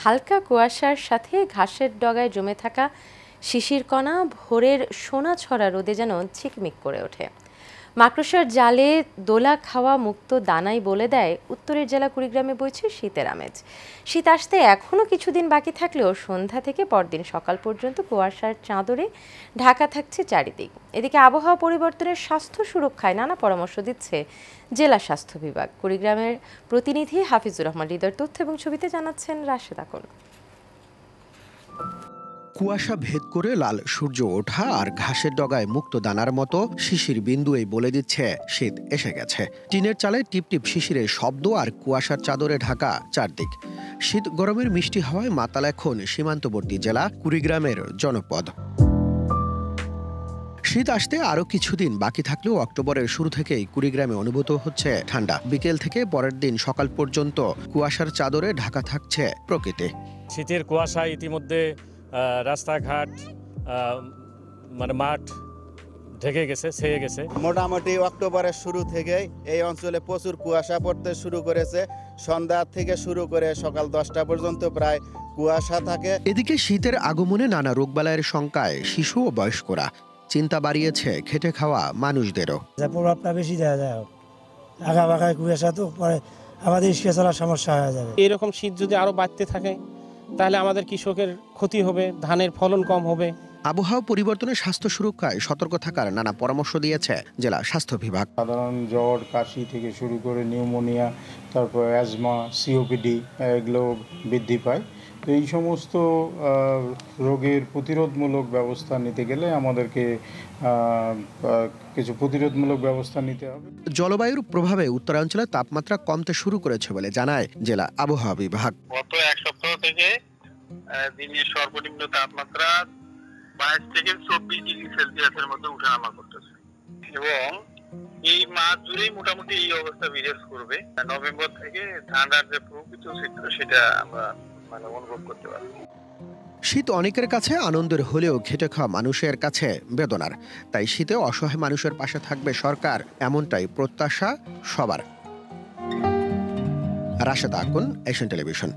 হালকা কুয়াশার সাথে ঘাসের ডগায় জমে থাকা শিশির কণা ভোরের সোনা ছড়া রোদে যেন ঝিকমিক করে ওঠে। মাকড়সার জালে দোলা খাওয়া মুক্ত দানাই বলে দেয় উত্তরের জেলা কুড়িগ্রামে বইছে শীতের আমেজ। শীত আসতে এখনও কিছুদিন বাকি থাকলেও সন্ধ্যা থেকে পরদিন সকাল পর্যন্ত কুয়াশার চাদরে ঢাকা থাকছে চারিদিক। এদিকে আবহাওয়া পরিবর্তনের স্বাস্থ্য সুরক্ষায় নানা পরামর্শ দিচ্ছে জেলা স্বাস্থ্য বিভাগ। কুড়িগ্রামের প্রতিনিধি হাফিজুর রহমান হৃদয়ের তথ্য এবং ছবিতে জানাচ্ছেন রাশেদ আকন। কুয়াশা ভেদ করে লাল সূর্য ওঠা আর ঘাসের ডগায় মুক্ত দানার মতো শিশির বিন্দুই বলে দিচ্ছে শীত এসে গেছে। টিনের চালে টিপটিপ শিশিরের শব্দ আর কুয়াশার চাদরে ঢাকা চারদিক। শীত গরমের মিষ্টি হাওয়ায় মাতাল এখন সীমান্তবর্তী জেলা কুড়িগ্রামের জনপদ। শীত আসতে আরো কিছুদিন বাকি থাকলেও অক্টোবরের শুরু থেকেই কুড়িগ্রামে অনুভূত হচ্ছে ঠান্ডা। বিকেল থেকে পরের দিন সকাল পর্যন্ত কুয়াশার চাদরে ঢাকা থাকছে প্রকৃতি। শীতের কুয়াশা ইতিমধ্যে রাস্তাঘাট মাঠ ঢেকে গেছে, ছেয়ে গেছে। মোটামুটি অক্টোবরের শুরু থেকেই এই অঞ্চলে প্রচুর কুয়াশা পড়তে শুরু করেছে। সন্ধ্যা থেকে শুরু করে সকাল 10টা পর্যন্ত প্রায় কুয়াশা থাকে। এদিকে শীতের আগমনে নানা রোগবালাইয়ের শঙ্কায় শিশু ও বয়স্করা। চিন্তা বাড়িয়েছে খেটে খাওয়া মানুষদেরও। প্রভাবটা বেশি দেখা যায়, আগা বাগায় কুয়াশা তো পরে আমাদের রিক্সা চলার সমস্যা হয়ে যাবে। এরকম শীত যদি আরো বাড়তে থাকে তাহলে আমাদের কৃষকের ক্ষতি হবে, ধানের ফলন কম হবে। আবহাওয়া পরিবর্তনের স্বাস্থ্য সুরক্ষায় সতর্ক থাকার নানা পরামর্শ দিয়েছে জেলা স্বাস্থ্য বিভাগ। সাধারণ জ্বর, কাশি থেকে শুরু করে নিউমোনিয়া, তারপর অ্যাজমা, সিওপিডি এগুলো বৃদ্ধি পায়। তো এই সমস্ত রোগের প্রতিরোধমূলক ব্যবস্থা নিতে গেলে আমাদেরকে কিছু প্রতিরোধমূলক ব্যবস্থা নিতে হবে। জলবায়ুর প্রভাবে উত্তরাঞ্চলে তাপমাত্রা কমতে শুরু করেছে বলে জানায় জেলা আবহাওয়া বিভাগ। গত এক সপ্তাহ থেকে দিনের সর্বনিম্ন তাপমাত্রা 22 থেকে 24 ডিগ্রি সেলসিয়াসের মধ্যে উঠানামা করতেছে এবং এই মাস জুড়েই মোটামুটি এই অবস্থা বিরাজ করবে। নভেম্বর থেকে ঠান্ডার যে প্রকৃত চিত্র সেটা আমরা অনুভব করতে পারছি। শীত অনেকের কাছে আনন্দের হলেও খেটে খাওয়া মানুষের কাছে বেদনার। তাই শীতে অসহায় মানুষের পাশে থাকবে সরকার, এমনটাই প্রত্যাশা সবার। Rashed Akon, Asian television.